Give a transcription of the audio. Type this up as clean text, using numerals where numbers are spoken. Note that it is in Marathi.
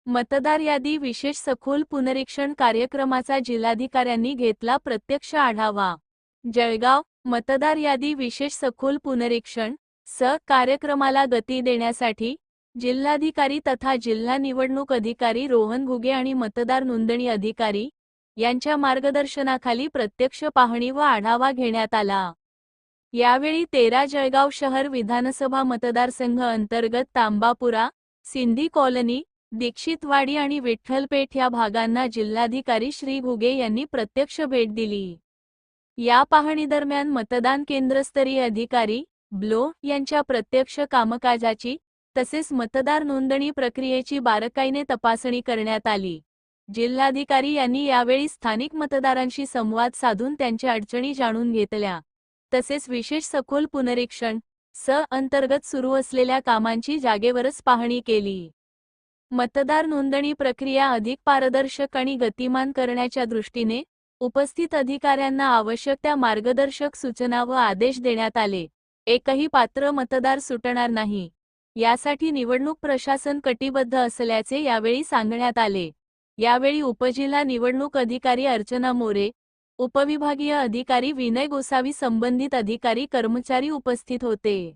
मतदार यादी विशेष सखोल पुनरीक्षण कार्यक्रमाचा जिल्हाधिकाऱ्यांनी घेतला प्रत्यक्ष आढावा। जळगाव मतदार यादी विशेष सखोल पुनरीक्षण कार्यक्रमाला गती देण्यासाठी जिल्हाधिकारी तथा जिल्हा निवडणूक अधिकारी रोहन घुगे आणि मतदार नोंदणी अधिकारी यांच्या मार्गदर्शनाखाली प्रत्यक्ष पाहणी व आढावा घेण्यात आला। यावेळी 13 जळगाव शहर विधानसभा मतदारसंघ अंतर्गत तांबापुरा, सिंधी कॉलनी, दीक्षितवाडी आणि विठ्ठलपेठ या भागांना जिल्हाधिकारी श्री घुगे यांनी प्रत्यक्ष भेट दिली। या पाहणीदरम्यान मतदान केंद्रस्तरीय अधिकारी ब्लो यांच्या प्रत्यक्ष कामकाजाची तसेच मतदार नोंदणी प्रक्रियेची बारकाईने तपासणी करण्यात आली। जिल्हाधिकारी यांनी यावेळी स्थानिक मतदारांशी संवाद साधून त्यांच्या अडचणी जाणून घेतल्या। तसेच विशेष सखोल पुनरीक्षण अंतर्गत सुरू असलेल्या कामांची जागेवरच पाहणी केली। मतदार नोंदणी प्रक्रिया अधिक पारदर्शक आणि गतिमान करण्याच्या दृष्टीने उपस्थित अधिकाऱ्यांना आवश्यक त्या मार्गदर्शक सूचना व आदेश देण्यात आले। एकही पात्र मतदार सुटणार नाही, यासाठी निवडणूक प्रशासन कटिबद्ध असल्याचे यावेळी सांगण्यात आले। यावेळी उपजिल्हा निवडणूक अधिकारी अर्चना मोरे, उपविभागीय अधिकारी विनय गोसावी, संबंधित अधिकारी कर्मचारी उपस्थित होते।